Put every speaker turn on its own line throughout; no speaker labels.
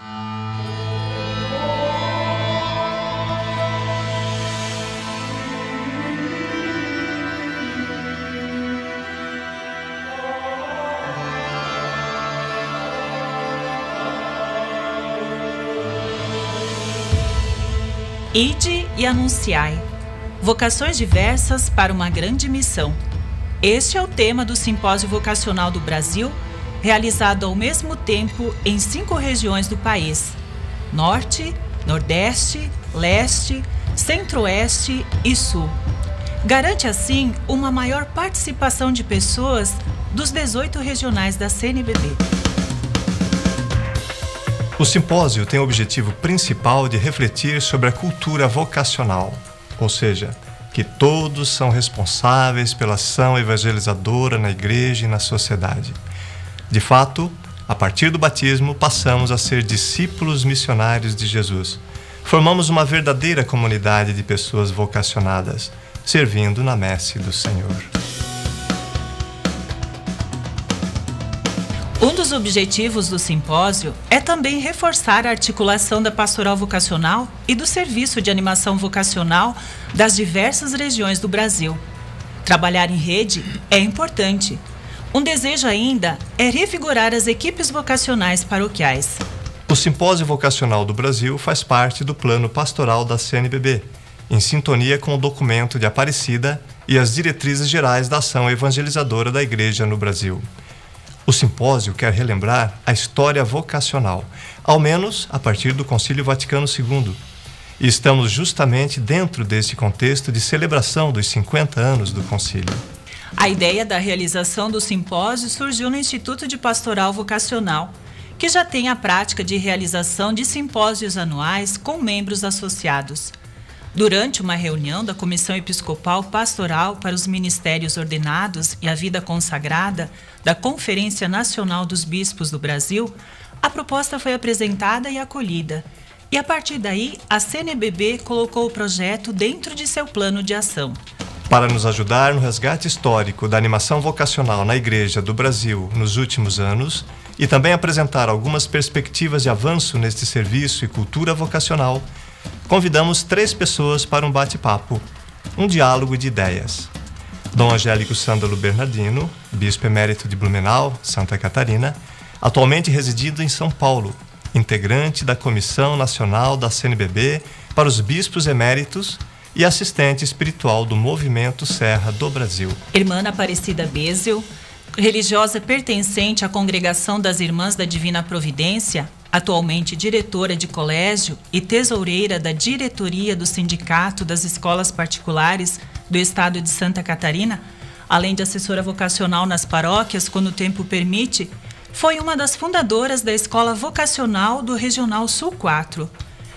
Ide e anunciai. Vocações diversas para uma grande missão. Este é o tema do Simpósio Vocacional do Brasil, realizado ao mesmo tempo em 5 regiões do país: Norte, Nordeste, Leste, Centro-Oeste e Sul. Garante, assim, uma maior participação de pessoas dos 18 regionais da CNBB.
O simpósio tem o objetivo principal de refletir sobre a cultura vocacional, ou seja, que todos são responsáveis pela ação evangelizadora na igreja e na sociedade. De fato, a partir do batismo, passamos a ser discípulos missionários de Jesus. Formamos uma verdadeira comunidade de pessoas vocacionadas, servindo na messe do Senhor.
Um dos objetivos do simpósio é também reforçar a articulação da pastoral vocacional e do serviço de animação vocacional das diversas regiões do Brasil. Trabalhar em rede é importante. Um desejo ainda é revigorar as equipes vocacionais paroquiais.
O Simpósio Vocacional do Brasil faz parte do plano pastoral da CNBB, em sintonia com o documento de Aparecida e as diretrizes gerais da ação evangelizadora da Igreja no Brasil. O simpósio quer relembrar a história vocacional, ao menos a partir do Concílio Vaticano II. E estamos justamente dentro desse contexto de celebração dos 50 anos do concílio.
A ideia da realização do simpósio surgiu no Instituto de Pastoral Vocacional, que já tem a prática de realização de simpósios anuais com membros associados. Durante uma reunião da Comissão Episcopal Pastoral para os Ministérios Ordenados e a Vida Consagrada da Conferência Nacional dos Bispos do Brasil, a proposta foi apresentada e acolhida. E a partir daí, a CNBB colocou o projeto dentro de seu plano de ação.
Para nos ajudar no resgate histórico da animação vocacional na Igreja do Brasil nos últimos anos e também apresentar algumas perspectivas de avanço neste serviço e cultura vocacional, convidamos 3 pessoas para um bate-papo, um diálogo de ideias. Dom Angélico Sândalo Bernardino, bispo emérito de Blumenau, Santa Catarina, atualmente residindo em São Paulo, integrante da Comissão Nacional da CNBB para os Bispos Eméritos e assistente espiritual do Movimento Serra do Brasil.
Irmã Aparecida Bezel, religiosa pertencente à Congregação das Irmãs da Divina Providência, atualmente diretora de colégio e tesoureira da diretoria do Sindicato das Escolas Particulares do Estado de Santa Catarina, além de assessora vocacional nas paróquias, quando o tempo permite, foi uma das fundadoras da Escola Vocacional do Regional Sul 4.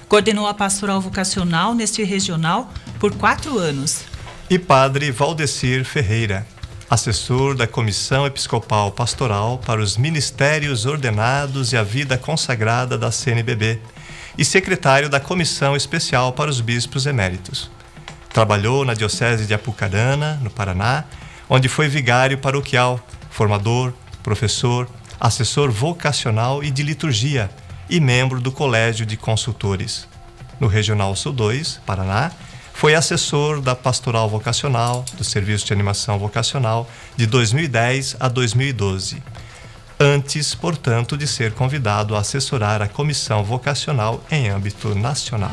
Coordenou a pastoral vocacional neste regional por 4 anos.
E Padre Valdecir Ferreira, assessor da Comissão Episcopal Pastoral para os Ministérios Ordenados e a Vida Consagrada da CNBB e secretário da Comissão Especial para os Bispos Eméritos. Trabalhou na Diocese de Apucarana, no Paraná, onde foi vigário paroquial, formador, professor, assessor vocacional e de liturgia e membro do Colégio de Consultores. No Regional Sul 2, Paraná, foi assessor da Pastoral Vocacional, do Serviço de Animação Vocacional, de 2010 a 2012. Antes, portanto, de ser convidado a assessorar a Comissão Vocacional em âmbito nacional.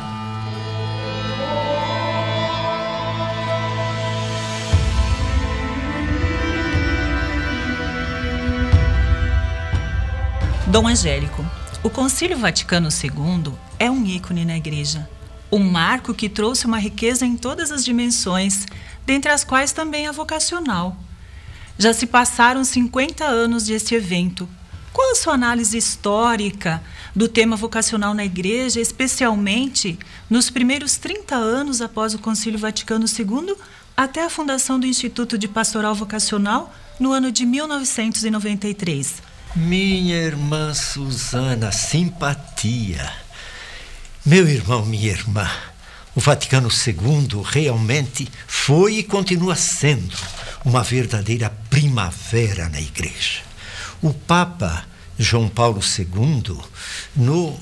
Dom Angélico, o Concílio Vaticano II é um ícone na Igreja. Um marco que trouxe uma riqueza em todas as dimensões, dentre as quais também a vocacional. Já se passaram 50 anos deste evento. Qual a sua análise histórica do tema vocacional na Igreja, especialmente nos primeiros 30 anos após o Concílio Vaticano II, até a fundação do Instituto de Pastoral Vocacional no ano de 1993?
Minha irmã Susana, simpatia. Meu irmão, minha irmã, o Vaticano II realmente foi e continua sendo uma verdadeira primavera na Igreja. O Papa João Paulo II, no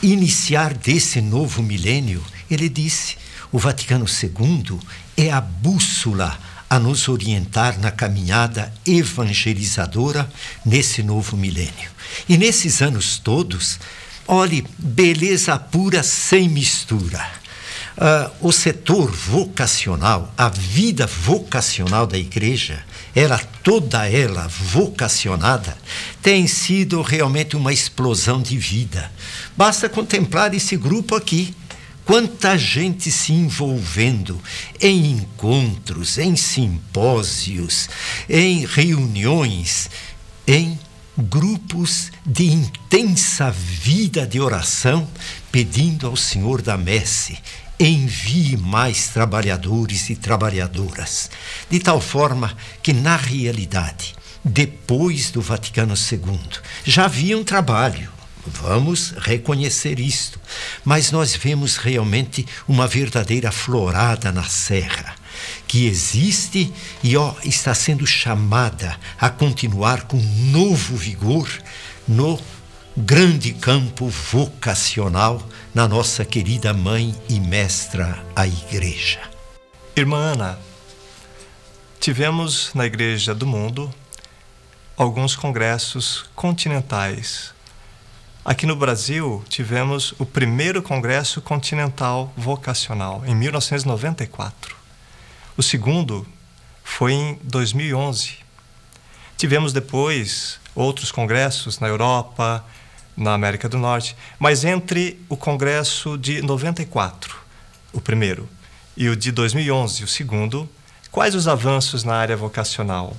iniciar desse novo milênio, ele disse, o Vaticano II é a bússola a nos orientar na caminhada evangelizadora nesse novo milênio. E nesses anos todos, olhe, beleza pura sem mistura. O setor vocacional, a vida vocacional da igreja, toda ela vocacionada, tem sido realmente uma explosão de vida. Basta contemplar esse grupo aqui. Quanta gente se envolvendo em encontros, em simpósios, em reuniões, em grupos de intensa vida de oração, pedindo ao Senhor da Messe, envie mais trabalhadores e trabalhadoras, de tal forma que, na realidade, depois do Vaticano II, já havia um trabalho. Vamos reconhecer isto, mas nós vemos realmente uma verdadeira florada na serra, que existe e está sendo chamada a continuar com novo vigor no grande campo vocacional na nossa querida mãe e mestra, a Igreja.
Irmã Ana, tivemos na Igreja do Mundo alguns congressos continentais. Aqui no Brasil, tivemos o primeiro Congresso Continental Vocacional, em 1994. O segundo foi em 2011. Tivemos depois outros congressos na Europa, na América do Norte, mas entre o Congresso de 94, o primeiro, e o de 2011, o segundo, quais os avanços na área vocacional?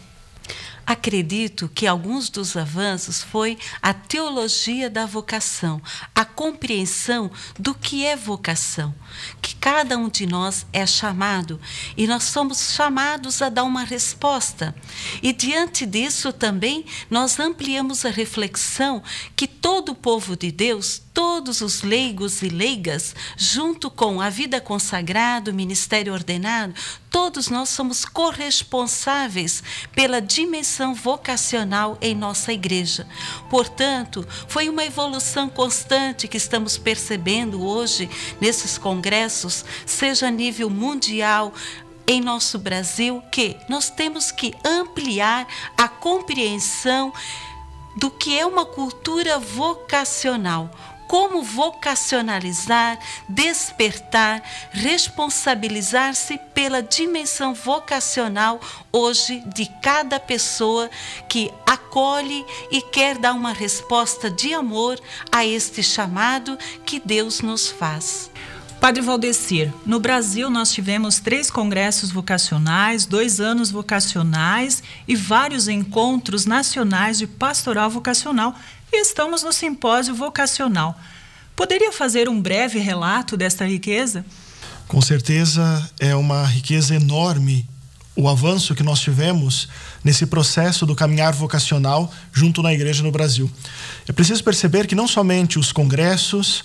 Acredito que alguns dos avanços foi a teologia da vocação, a compreensão do que é vocação, que cada um de nós é chamado e nós somos chamados a dar uma resposta. E diante disso também nós ampliamos a reflexão que todo o povo de Deus, todos os leigos e leigas, junto com a vida consagrada, o ministério ordenado, todos nós somos corresponsáveis pela dimensão vocacional em nossa igreja. Portanto, foi uma evolução constante que estamos percebendo hoje nesses congressos, seja a nível mundial, em nosso Brasil, que nós temos que ampliar a compreensão do que é uma cultura vocacional. Como vocacionalizar, despertar, responsabilizar-se pela dimensão vocacional hoje de cada pessoa que acolhe e quer dar uma resposta de amor a este chamado que Deus nos faz.
Padre Valdecir, no Brasil nós tivemos 3 congressos vocacionais, 2 anos vocacionais e vários encontros nacionais de pastoral vocacional. E estamos no simpósio vocacional. Poderia fazer um breve relato desta riqueza?
Com certeza é uma riqueza enorme o avanço que nós tivemos nesse processo do caminhar vocacional junto na igreja no Brasil. É preciso perceber que não somente os congressos,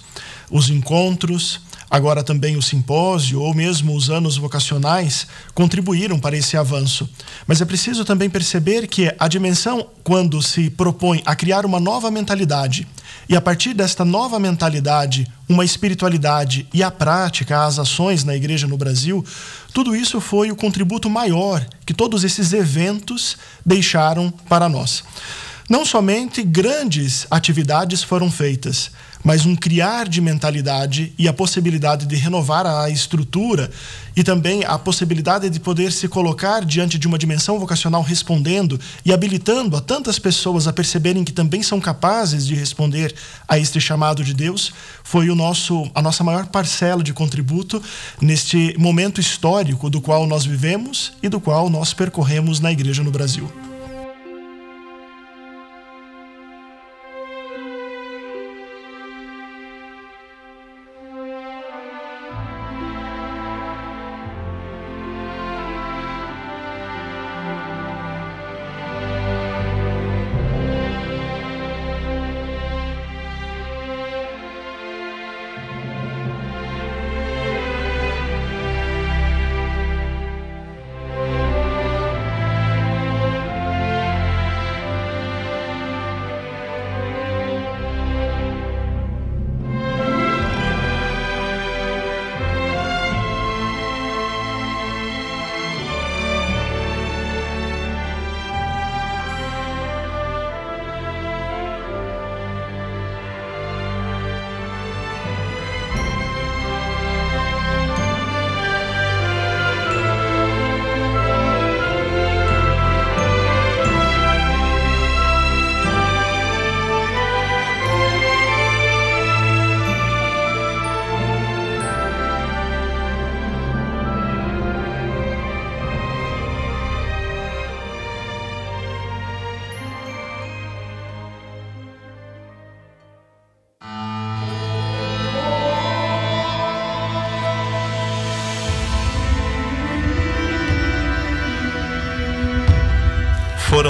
os encontros, agora também o simpósio ou mesmo os anos vocacionais contribuíram para esse avanço. Mas é preciso também perceber que a dimensão, quando se propõe a criar uma nova mentalidade, e a partir desta nova mentalidade, uma espiritualidade e a prática, as ações na igreja no Brasil, tudo isso foi o contributo maior que todos esses eventos deixaram para nós. Não somente grandes atividades foram feitas, mas um criar de mentalidade e a possibilidade de renovar a estrutura e também a possibilidade de poder se colocar diante de uma dimensão vocacional respondendo e habilitando a tantas pessoas a perceberem que também são capazes de responder a este chamado de Deus, foi a nossa maior parcela de contributo neste momento histórico do qual nós vivemos e do qual nós percorremos na igreja no Brasil.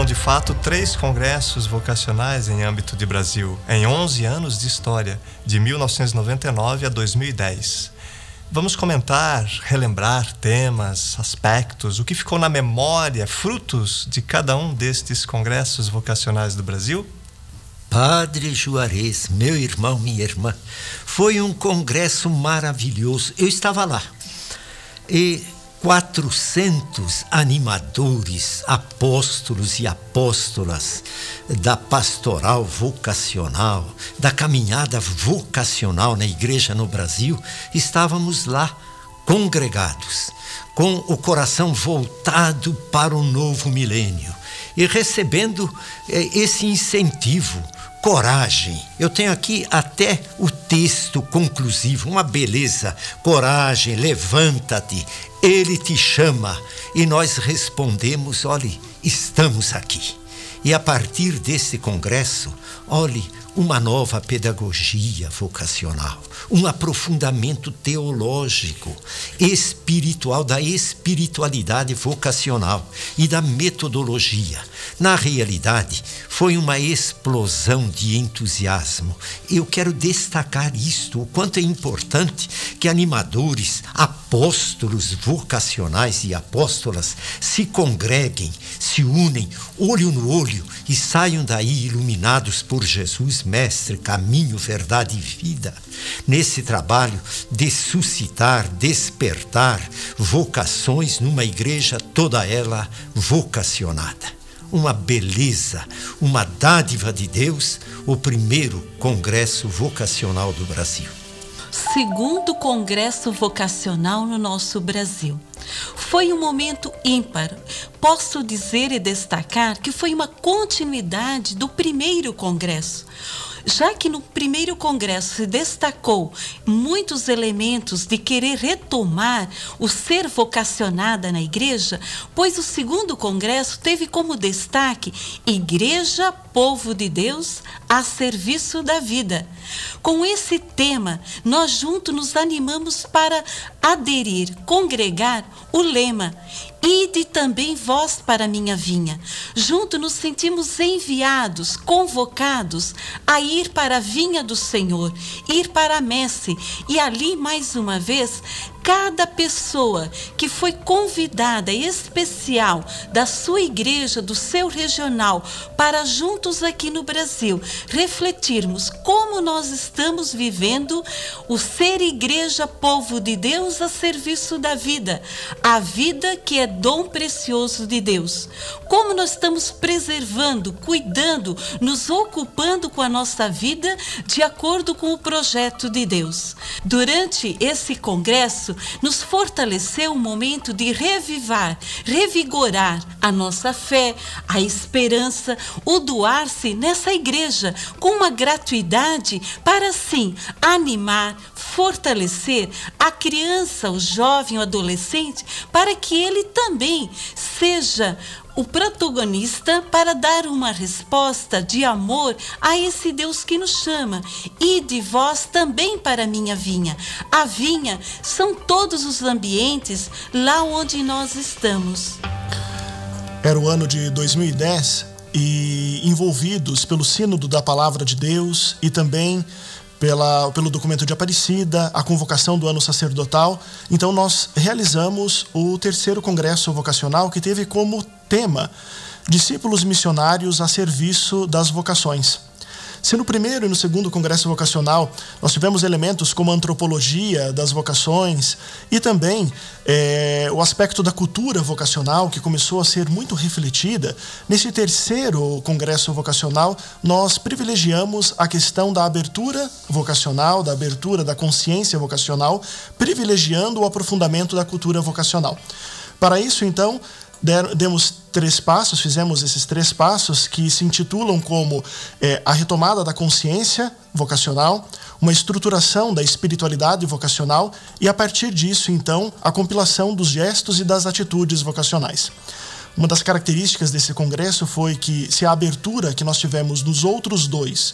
de fato 3 congressos vocacionais em âmbito de Brasil, em 11 anos de história, de 1999 a 2010. Vamos comentar, relembrar temas, aspectos, o que ficou na memória, frutos de cada um destes congressos vocacionais do Brasil?
Padre Juarez, meu irmão, minha irmã, foi um congresso maravilhoso. Eu estava lá. E 400 animadores, apóstolos e apóstolas da pastoral vocacional, da caminhada vocacional na igreja no Brasil, estávamos lá congregados, com o coração voltado para o novo milênio e recebendo esse incentivo, coragem. Eu tenho aqui até o texto conclusivo, uma beleza. Coragem, levanta-te, Ele te chama. E nós respondemos, olhe, estamos aqui. E a partir desse congresso, olhe, uma nova pedagogia vocacional, um aprofundamento teológico, espiritual, da espiritualidade vocacional e da metodologia. Na realidade, foi uma explosão de entusiasmo. Eu quero destacar isto, o quanto é importante que animadores, apóstolos vocacionais e apóstolas se congreguem, se unem, olho no olho, e saiam daí iluminados por Jesus, Mestre, caminho, verdade e vida, nesse trabalho de suscitar, despertar vocações numa igreja toda ela vocacionada. Uma beleza, uma dádiva de Deus, o primeiro congresso vocacional do Brasil.
Segundo congresso vocacional no nosso Brasil. Foi um momento ímpar. Posso dizer e destacar que foi uma continuidade do primeiro congresso. Já que no primeiro congresso se destacou muitos elementos de querer retomar o ser vocacionada na igreja, pois o segundo congresso teve como destaque Igreja, Povo de Deus, a serviço da vida. Com esse tema, nós juntos nos animamos para aderir, congregar o lema Ide também vós para a minha vinha. Juntos nos sentimos enviados, convocados a ir para a vinha do Senhor, ir para a messe. E ali, mais uma vez, cada pessoa que foi convidada especial da sua igreja, do seu regional, para juntos aqui no Brasil, refletirmos como nós estamos vivendo o ser igreja, povo de Deus a serviço da vida, a vida que é dom precioso de Deus. Como nós estamos preservando, cuidando, nos ocupando com a nossa vida de acordo com o projeto de Deus. Durante esse congresso, nos fortaleceu um momento de revivar, revigorar a nossa fé, a esperança, o doar-se nessa igreja com uma gratuidade para, assim, animar, fortalecer a criança, o jovem, o adolescente, para que ele também seja o protagonista para dar uma resposta de amor a esse Deus que nos chama. E de vós também para a minha vinha. A vinha são todos os ambientes lá onde nós estamos.
Era o ano de 2010 e envolvidos pelo Sínodo da Palavra de Deus e também pelo documento de Aparecida, a convocação do ano sacerdotal. Então nós realizamos o terceiro congresso vocacional, que teve como tema discípulos missionários a serviço das vocações. Se no primeiro e no segundo congresso vocacional nós tivemos elementos como a antropologia das vocações e também o aspecto da cultura vocacional, que começou a ser muito refletida, nesse terceiro congresso vocacional nós privilegiamos a questão da abertura vocacional, da abertura da consciência vocacional, privilegiando o aprofundamento da cultura vocacional. Para isso, então, demos 3 passos, fizemos esses 3 passos que se intitulam como a retomada da consciência vocacional, uma estruturação da espiritualidade vocacional e, a partir disso, então, a compilação dos gestos e das atitudes vocacionais. Uma das características desse congresso foi que, se a abertura que nós tivemos nos outros 2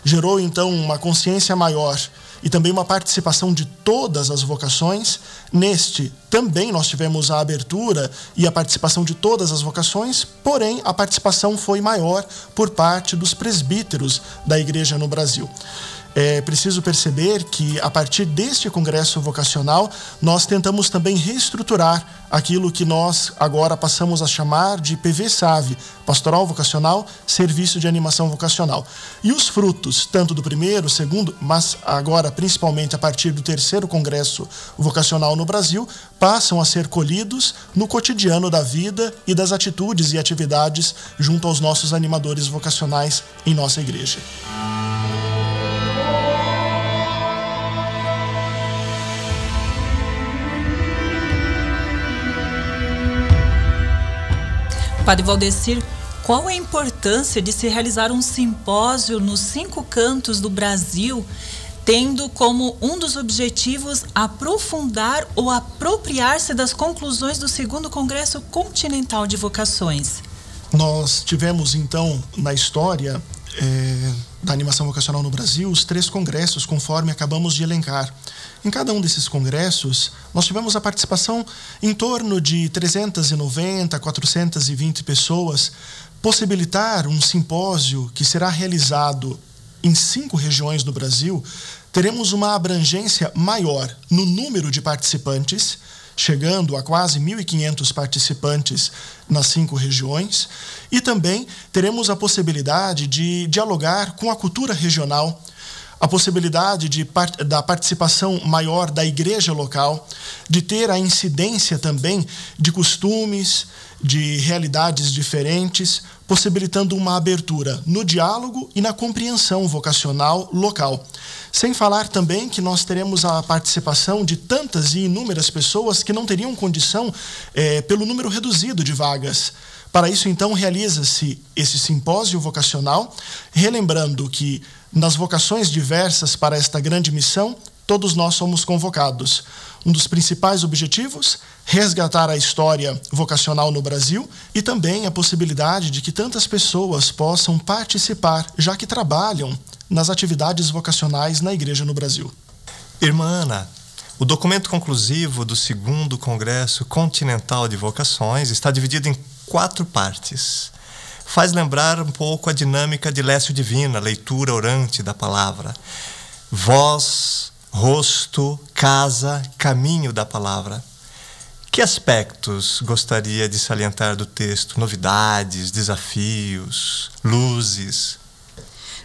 gerou, então, uma consciência maior e também uma participação de todas as vocações. Neste também nós tivemos a abertura e a participação de todas as vocações, porém a participação foi maior por parte dos presbíteros da igreja no Brasil. É preciso perceber que, a partir deste congresso vocacional, nós tentamos também reestruturar aquilo que nós agora passamos a chamar de PV-SAV, Pastoral Vocacional, Serviço de Animação Vocacional. E os frutos, tanto do primeiro, segundo, mas agora principalmente a partir do terceiro congresso vocacional no Brasil, passam a ser colhidos no cotidiano da vida e das atitudes e atividades junto aos nossos animadores vocacionais em nossa igreja.
Padre Valdecir, qual é a importância de se realizar um simpósio nos 5 cantos do Brasil, tendo como um dos objetivos aprofundar ou apropriar-se das conclusões do 2º Congresso Continental de Vocações?
Nós tivemos, então, na história da animação vocacional no Brasil, os 3 congressos, conforme acabamos de elencar. Em cada um desses congressos, nós tivemos a participação em torno de 390, 420 pessoas, possibilitar um simpósio que será realizado em 5 regiões do Brasil. Teremos uma abrangência maior no número de participantes, chegando a quase 1.500 participantes nas 5 regiões, e também teremos a possibilidade de dialogar com a cultura regional, a possibilidade da participação maior da igreja local, de ter a incidência também de costumes, de realidades diferentes, possibilitando uma abertura no diálogo e na compreensão vocacional local. Sem falar também que nós teremos a participação de tantas e inúmeras pessoas que não teriam condição pelo número reduzido de vagas. Para isso, então, realiza-se esse simpósio vocacional, relembrando que nas vocações diversas para esta grande missão, todos nós somos convocados. Um dos principais objetivos, resgatar a história vocacional no Brasil e também a possibilidade de que tantas pessoas possam participar, já que trabalham nas atividades vocacionais na igreja no Brasil.
Irmã Ana, o documento conclusivo do 2º Congresso Continental de Vocações está dividido em 4 partes. Faz lembrar um pouco a dinâmica de Lécio Divina, leitura orante da palavra. Voz, rosto, casa, caminho da palavra. Que aspectos gostaria de salientar do texto? Novidades, desafios, luzes?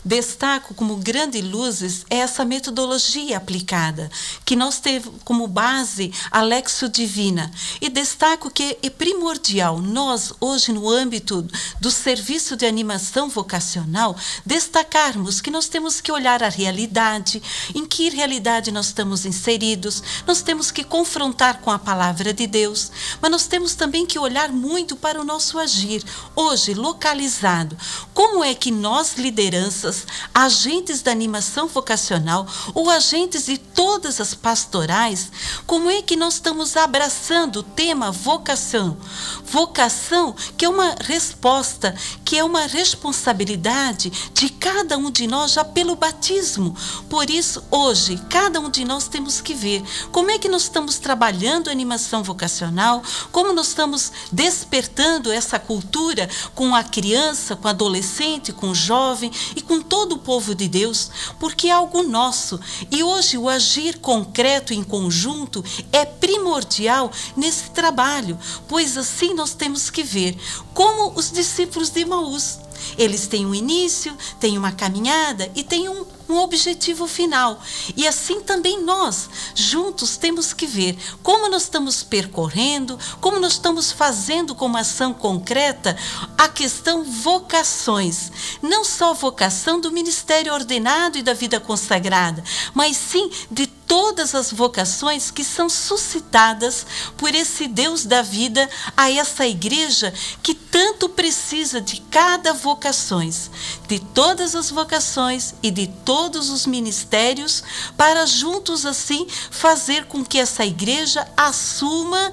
Destaco como grandes luzes essa metodologia aplicada, que nós temos como base a Lécio Divina. E destaco que é primordial nós, hoje, no âmbito do serviço de animação vocacional, destacarmos que nós temos que olhar a realidade, em que realidade nós estamos inseridos, nós temos que confrontar com a palavra de Deus, mas nós temos também que olhar muito para o nosso agir, hoje, localizado. Como é que nós, lideranças, agentes da animação vocacional ou agentes de todas as pastorais, como é que nós estamos abraçando o tema vocação? Vocação que é uma resposta, que é uma responsabilidade de cada um de nós já pelo batismo. Por isso, hoje, cada um de nós temos que ver como é que nós estamos trabalhando a animação vocacional, como nós estamos despertando essa cultura com a criança, com o adolescente, com o jovem e com todo o povo de Deus, porque é algo nosso. E hoje o agir concreto em conjunto é primordial nesse trabalho, pois assim nós temos que ver como os discípulos de Emaús. Eles têm um início, têm uma caminhada e têm um objetivo final. E assim também nós, juntos, temos que ver como nós estamos percorrendo, como nós estamos fazendo como ação concreta a questão vocações. Não só vocação do ministério ordenado e da vida consagrada, mas sim de todas as vocações que são suscitadas por esse Deus da vida a essa igreja que tanto precisa de cada vocações, de todas as vocações e de todos os ministérios, para juntos assim fazer com que essa igreja assuma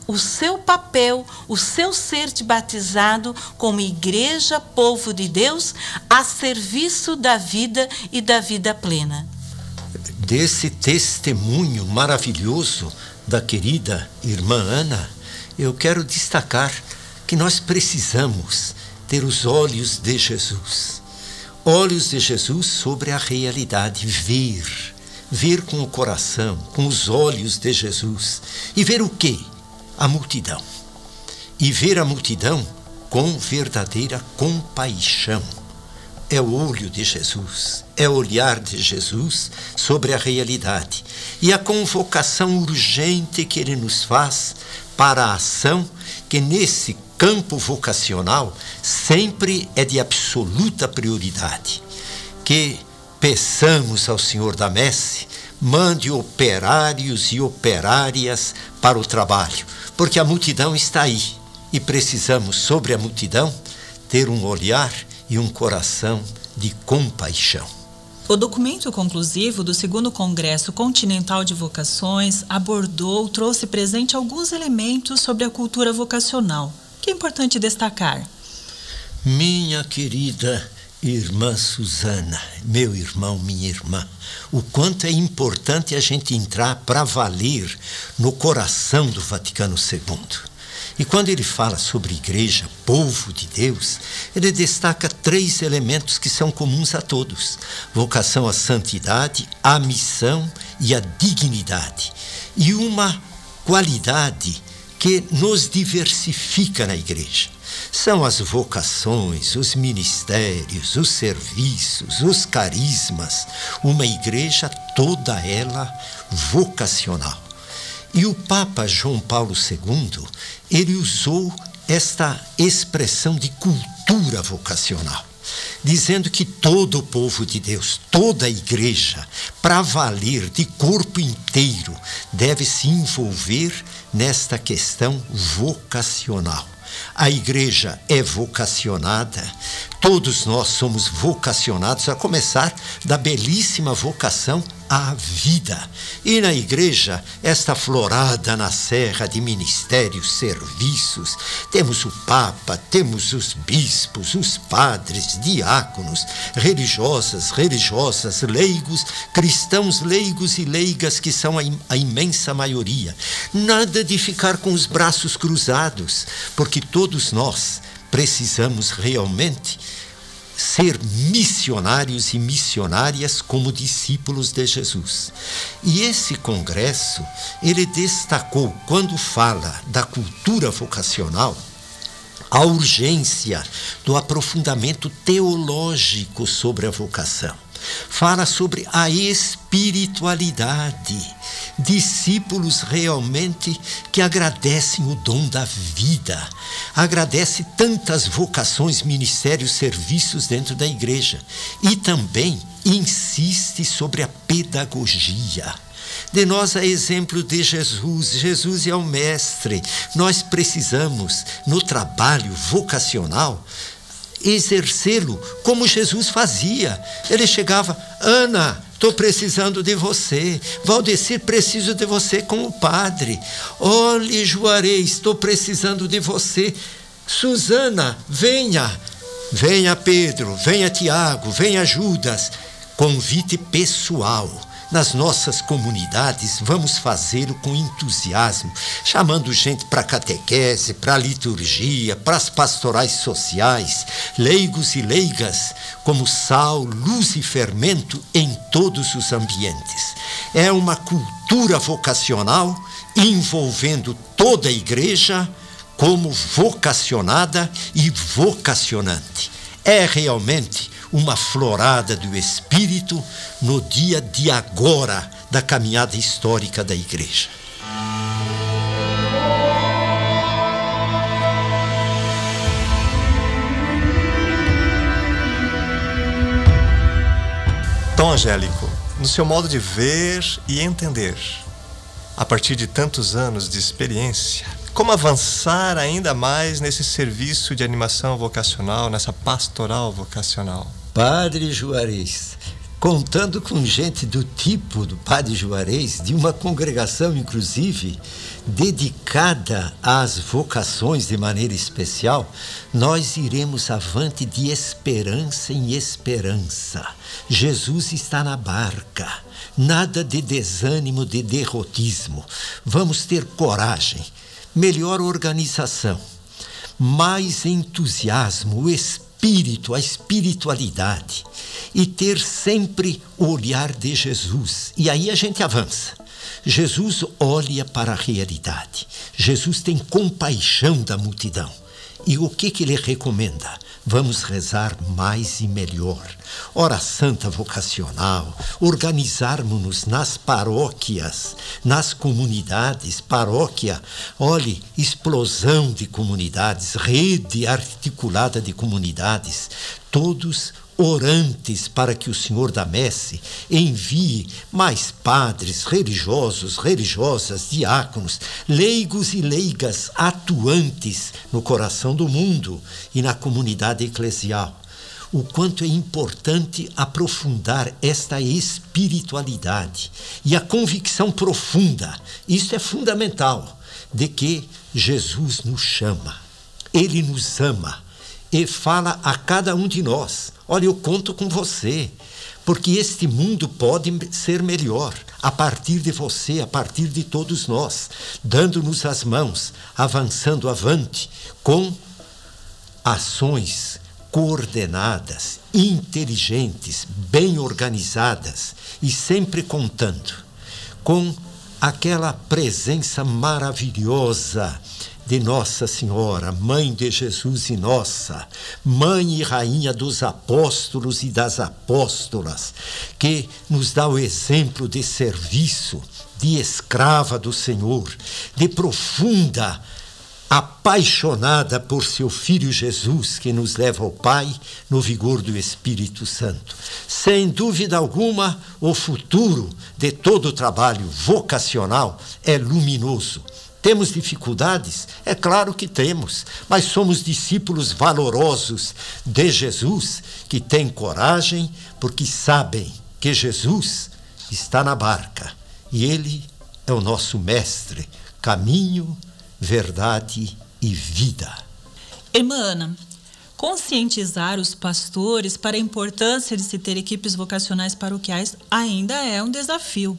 o seu papel, o seu ser de batizado como igreja, povo de Deus, a serviço da vida e da vida plena.
desse testemunho maravilhoso da querida irmã Ana, eu quero destacar que nós precisamos ter os olhos de Jesus. Olhos de Jesus sobre a realidade, ver com o coração, com os olhos de Jesus. E ver o quê? A multidão. E ver a multidão com verdadeira compaixão. É o olho de Jesus, é o olhar de Jesus sobre a realidade. E a convocação urgente que Ele nos faz para a ação, que nesse campo vocacional sempre é de absoluta prioridade. Que peçamos ao Senhor da Messe, mande operários e operárias para o trabalho, porque a multidão está aí e precisamos, sobre a multidão, ter um olhar e um coração de compaixão.
O documento conclusivo do 2º Congresso Continental de Vocações trouxe presente alguns elementos sobre a cultura vocacional, que é importante destacar.
Minha querida irmã Susana, meu irmão, minha irmã, o quanto é importante a gente entrar para valer no coração do Vaticano II. E quando ele fala sobre igreja, povo de Deus, ele destaca 3 elementos que são comuns a todos: vocação à santidade, à missão e à dignidade. E uma qualidade que nos diversifica na igreja. São as vocações, os ministérios, os serviços, os carismas. Uma igreja toda ela vocacional. E o Papa João Paulo II, ele usou esta expressão de cultura vocacional, dizendo que todo o povo de Deus, toda a igreja, para valer de corpo inteiro, deve se envolver nesta questão vocacional. A igreja é vocacionada, todos nós somos vocacionados, a começar da belíssima vocação à vida. E na igreja, esta florada na serra de ministérios, serviços, temos o Papa, temos os bispos, os padres, diáconos, religiosas, leigos, cristãos leigos e leigas, que são a imensa maioria. Nada de ficar com os braços cruzados, porque todos nós precisamos realmente ser missionários e missionárias como discípulos de Jesus. E esse congresso, ele destacou, quando fala da cultura vocacional, a urgência do aprofundamento teológico sobre a vocação. Fala sobre a espiritualidade, discípulos realmente que agradecem o dom da vida, agradecem tantas vocações, ministérios, serviços dentro da igreja, e também insiste sobre a pedagogia. De nós é exemplo de Jesus. Jesus é o mestre. Nós precisamos, no trabalho vocacional, exercê-lo como Jesus fazia. Ele chegava: Ana, estou precisando de você. Valdecir, preciso de você como padre. Olhe, Juarez, estou precisando de você. Susana, venha. Venha Pedro, venha Tiago, venha Judas. Convite pessoal. Nas nossas comunidades, vamos fazê-lo com entusiasmo, chamando gente para a catequese, para a liturgia, para as pastorais sociais, leigos e leigas, como sal, luz e fermento em todos os ambientes. É uma cultura vocacional envolvendo toda a igreja como vocacionada e vocacionante. É realmente uma florada do Espírito no dia de agora da caminhada histórica da igreja.
Tom Angélico, no seu modo de ver e entender, a partir de tantos anos de experiência, como avançar ainda mais nesse serviço de animação vocacional, nessa pastoral vocacional?
Padre Juarez, contando com gente do tipo do Padre Juarez, de uma congregação, inclusive, dedicada às vocações de maneira especial, nós iremos avante de esperança em esperança. Jesus está na barca. Nada de desânimo, de derrotismo. Vamos ter coragem, melhor organização, mais entusiasmo, o espírito, a espiritualidade, e ter sempre o olhar de Jesus. E aí a gente avança. Jesus olha para a realidade. Jesus tem compaixão da multidão. E o que ele recomenda? Vamos rezar mais e melhor. Hora santa vocacional, organizarmos-nos nas paróquias, nas comunidades, paróquia, olhe, explosão de comunidades, rede articulada de comunidades, todos orantes para que o Senhor da Messe envie mais padres, religiosos, religiosas, diáconos, leigos e leigas atuantes no coração do mundo e na comunidade eclesial. O quanto é importante aprofundar esta espiritualidade e a convicção profunda, isso é fundamental, de que Jesus nos chama, Ele nos ama e fala a cada um de nós: olha, eu conto com você, porque este mundo pode ser melhor a partir de você, a partir de todos nós, dando-nos as mãos, avançando avante, com ações coordenadas, inteligentes, bem organizadas e sempre contando com aquela presença maravilhosa de Nossa Senhora, Mãe de Jesus e nossa, Mãe e Rainha dos apóstolos e das apóstolas, que nos dá o exemplo de serviço, de escrava do Senhor, de profunda, apaixonada por seu Filho Jesus, que nos leva ao Pai no vigor do Espírito Santo. Sem dúvida alguma, o futuro de todo o trabalho vocacional é luminoso. Temos dificuldades? É claro que temos, mas somos discípulos valorosos de Jesus, que têm coragem, porque sabem que Jesus está na barca e Ele é o nosso mestre, caminho, verdade e vida.
Irmã Ana, conscientizar os pastores para a importância de se ter equipes vocacionais paroquiais ainda é um desafio.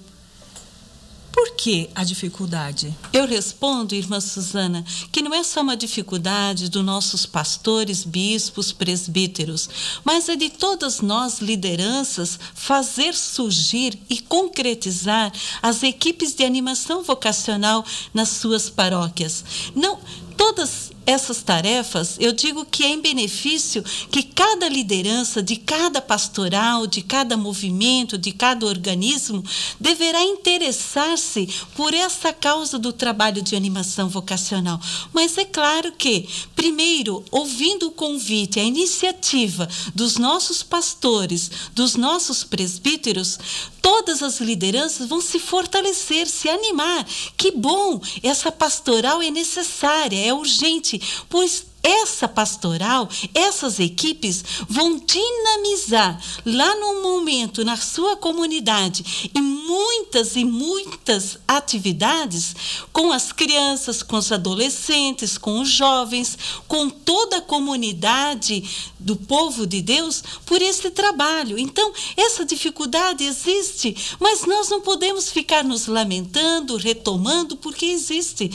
Por que a dificuldade?
Eu respondo, irmã Susana, que não é só uma dificuldade dos nossos pastores, bispos, presbíteros, mas é de todas nós, lideranças, fazer surgir e concretizar as equipes de animação vocacional nas suas paróquias. Não, todas essas tarefas, eu digo que é em benefício que cada liderança de cada pastoral, de cada movimento, de cada organismo, deverá interessar-se por essa causa do trabalho de animação vocacional. Mas é claro que, primeiro, ouvindo o convite, a iniciativa dos nossos pastores, dos nossos presbíteros, todas as lideranças vão se fortalecer, se animar. Que bom, essa pastoral é necessária, é urgente, pois essa pastoral, essas equipes vão dinamizar lá no momento, na sua comunidade, e muitas atividades com as crianças, com os adolescentes, com os jovens, com toda a comunidade do povo de Deus por esse trabalho. Então, essa dificuldade existe, mas nós não podemos ficar nos lamentando, retomando, porque existe.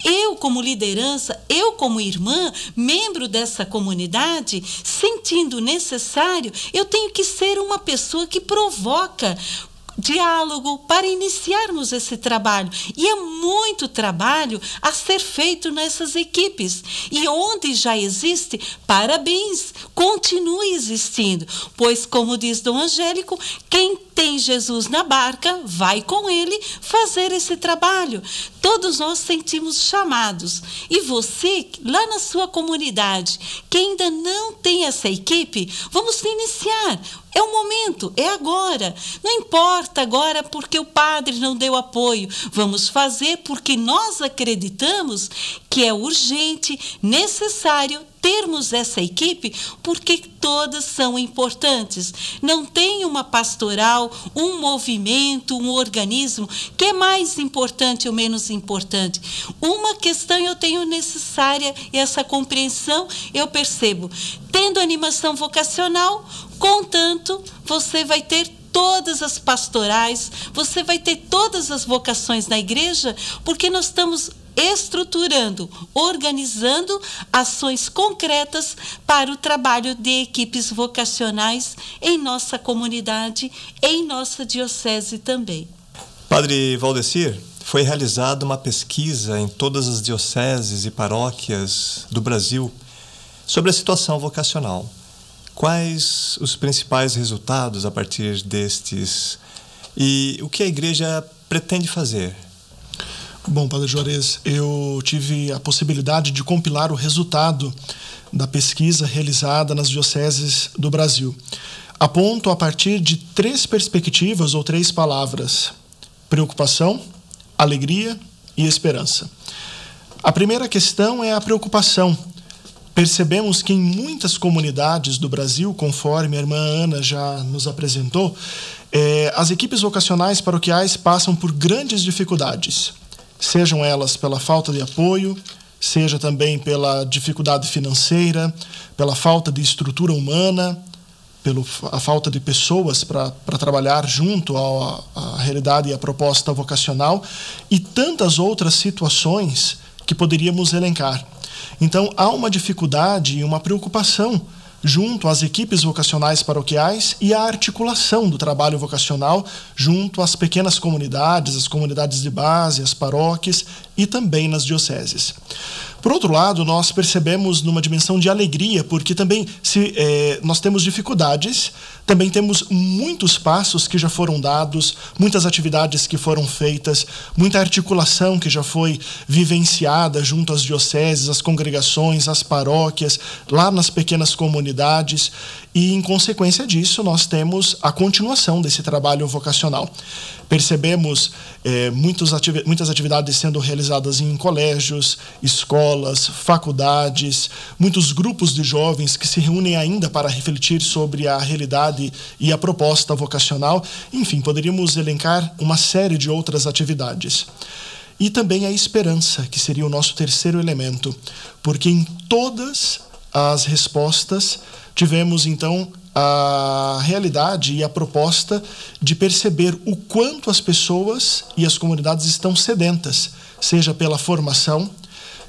Eu, como liderança, eu, como irmã, membro dessa comunidade, sentindo necessário, eu tenho que ser uma pessoa que provoca diálogo para iniciarmos esse trabalho. E é muito trabalho a ser feito nessas equipes. E onde já existe, parabéns, continue existindo. Pois, como diz Dom Angélico, quem tem Jesus na barca, vai com ele fazer esse trabalho. Todos nós sentimos chamados. E você, lá na sua comunidade, que ainda não tem essa equipe, vamos iniciar. É o momento, é agora. Não importa agora porque o padre não deu apoio. Vamos fazer porque nós acreditamos que é urgente, necessário termos essa equipe, porque todas são importantes. Não tem uma pastoral, um movimento, um organismo que é mais importante ou menos importante. Uma questão eu tenho necessária, essa compreensão eu percebo. Tendo animação vocacional, contanto, você vai ter todas as pastorais, você vai ter todas as vocações na igreja, porque nós estamos estruturando, organizando ações concretas para o trabalho de equipes vocacionais em nossa comunidade, em nossa diocese também.
Padre Valdecir, foi realizada uma pesquisa em todas as dioceses e paróquias do Brasil sobre a situação vocacional. Quais os principais resultados a partir destes e o que a igreja pretende fazer?
Bom, Padre Juarez, eu tive a possibilidade de compilar o resultado da pesquisa realizada nas dioceses do Brasil. Aponto a partir de 3 perspectivas ou 3 palavras: preocupação, alegria e esperança. A primeira questão é a preocupação. Percebemos que em muitas comunidades do Brasil, conforme a irmã Ana já nos apresentou, as equipes vocacionais paroquiais passam por grandes dificuldades, sejam elas pela falta de apoio, seja também pela dificuldade financeira, pela falta de estrutura humana, pela falta de pessoas para trabalhar junto à realidade e à proposta vocacional, e tantas outras situações que poderíamos elencar. Então, há uma dificuldade e uma preocupação junto às equipes vocacionais paroquiais e a articulação do trabalho vocacional junto às pequenas comunidades, as comunidades de base, as paróquias e também nas dioceses. Por outro lado, nós percebemos numa dimensão de alegria, porque também nós temos dificuldades, também temos muitos passos que já foram dados, muitas atividades que foram feitas, muita articulação que já foi vivenciada junto às dioceses, às congregações, às paróquias, lá nas pequenas comunidades, e em consequência disso nós temos a continuação desse trabalho vocacional. Percebemos muitas atividades sendo realizadas em colégios, escolas, faculdades, muitos grupos de jovens que se reúnem ainda para refletir sobre a realidade e a proposta vocacional. Enfim, poderíamos elencar uma série de outras atividades. E também a esperança, que seria o nosso terceiro elemento, porque em todas as respostas tivemos, então, a realidade e a proposta de perceber o quanto as pessoas e as comunidades estão sedentas, seja pela formação,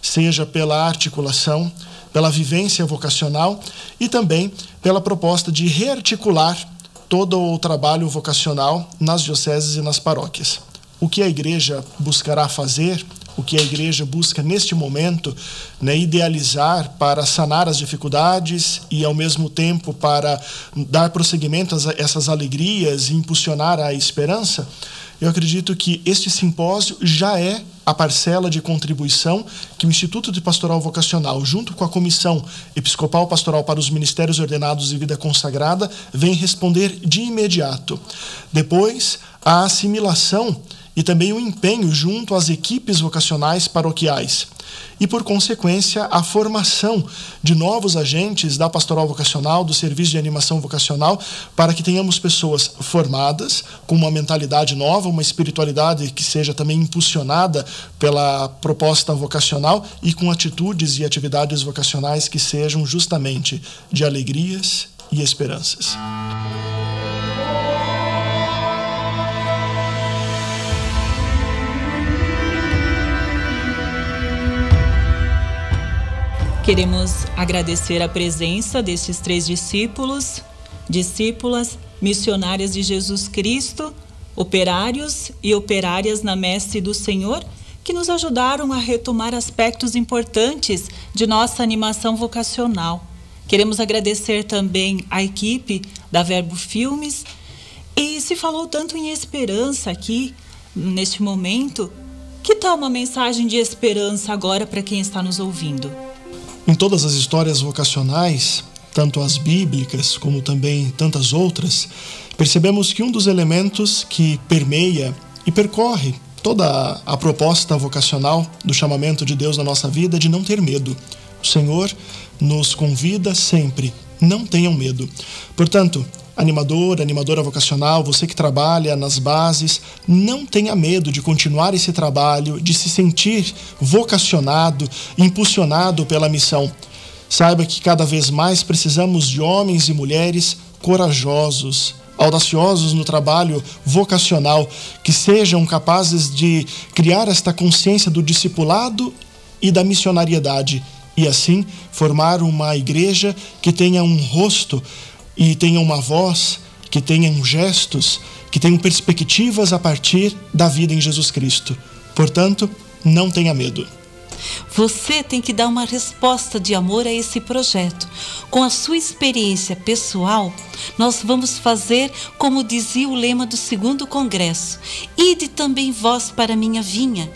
seja pela articulação, pela vivência vocacional e também pela proposta de rearticular todo o trabalho vocacional nas dioceses e nas paróquias. O que a igreja buscará fazer, o que a igreja busca neste momento, idealizar para sanar as dificuldades e, ao mesmo tempo, para dar prosseguimento a essas alegrias e impulsionar a esperança, eu acredito que este simpósio já é a parcela de contribuição que o Instituto de Pastoral Vocacional, junto com a Comissão Episcopal Pastoral para os Ministérios Ordenados e Vida Consagrada, vem responder de imediato. Depois, a assimilação e também o empenho junto às equipes vocacionais paroquiais. E, por consequência, a formação de novos agentes da pastoral vocacional, do serviço de animação vocacional, para que tenhamos pessoas formadas, com uma mentalidade nova, uma espiritualidade que seja também impulsionada pela proposta vocacional e com atitudes e atividades vocacionais que sejam justamente de alegrias e esperanças.
Queremos agradecer a presença destes 3 discípulas, missionárias de Jesus Cristo, operários e operárias na messe do Senhor, que nos ajudaram a retomar aspectos importantes de nossa animação vocacional. Queremos agradecer também a equipe da Verbo Filmes. E se falou tanto em esperança aqui, neste momento, que tal uma mensagem de esperança agora para quem está nos ouvindo?
Em todas as histórias vocacionais, tanto as bíblicas como também tantas outras, percebemos que um dos elementos que permeia e percorre toda a proposta vocacional do chamamento de Deus na nossa vida é de não ter medo. O Senhor nos convida sempre, não tenham medo. Portanto, animadora vocacional, você que trabalha nas bases, não tenha medo de continuar esse trabalho, de se sentir vocacionado, impulsionado pela missão. Saiba que cada vez mais precisamos de homens e mulheres corajosos, audaciosos no trabalho vocacional, que sejam capazes de criar esta consciência do discipulado e da missionariedade, e assim formar uma igreja que tenha um rosto e tenha uma voz, que tenham gestos, que tenham perspectivas a partir da vida em Jesus Cristo. Portanto, não tenha medo.
Você tem que dar uma resposta de amor a esse projeto. Com a sua experiência pessoal, nós vamos fazer como dizia o lema do 2º Congresso: Ide também vós para a minha vinha.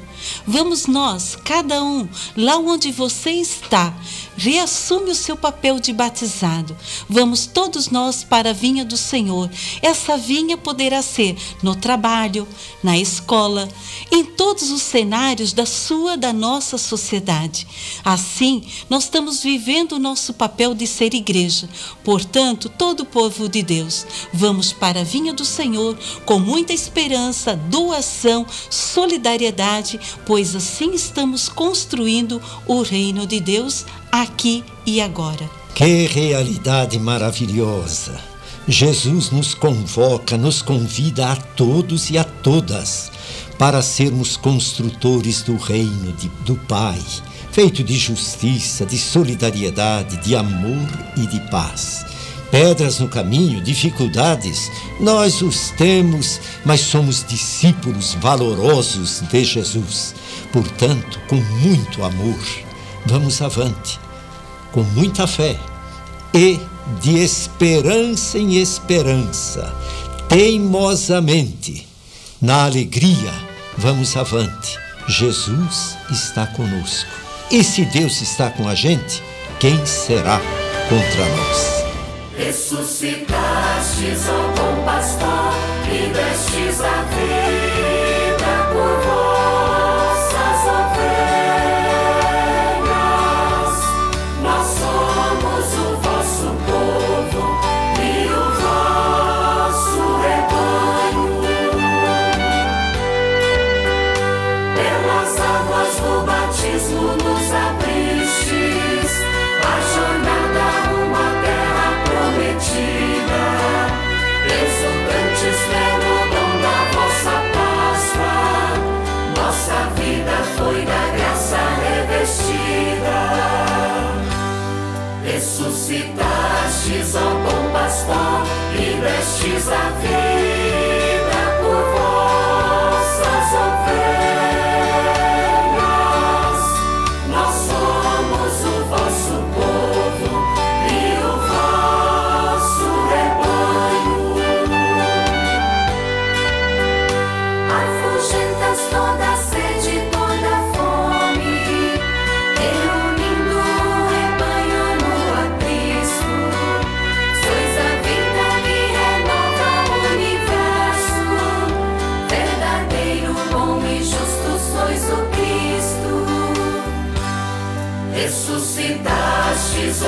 Vamos nós, cada um, lá onde você está, reassume o seu papel de batizado. Vamos todos nós para a vinha do Senhor. Essa vinha poderá ser no trabalho, na escola, em todos os cenários da nossa sociedade. Assim, nós estamos vivendo o nosso papel de ser igreja. Portanto, todo o povo de Deus, vamos para a vinha do Senhor com muita esperança, doação, solidariedade, pois assim estamos construindo o reino de Deus aqui e agora.
Que realidade maravilhosa! Jesus nos convoca, nos convida a todos e a todas para sermos construtores do reino do Pai, feito de justiça, de solidariedade, de amor e de paz. Pedras no caminho, dificuldades, nós os temos, mas somos discípulos valorosos de Jesus. Portanto, com muito amor, vamos avante, com muita fé e de esperança em esperança, teimosamente, na alegria, vamos avante. Jesus está conosco. E se Deus está com a gente, quem será contra nós?
Ressuscitastes, ó bom pastor, e destes a vida por vossas ovelhas. Nós somos o vosso povo e o vosso rebanho. Pelas águas do batismo nos abristes a jornada rumo à terra prometida, exultantes pelo dom da vossa Páscoa. Nossa vida foi da graça revestida. Ressuscitastes, ó bom pastor, e destes a vida por vossas ovelhas. Nós somos o vosso povo e o vosso rebanho. Afugentas toda a sede e toda a fome, reunindo o rebanho no aprisco. Sois a vida que renova o universo, verdadeiro, bom e justo sois o Cristo. Ressuscitastes, ó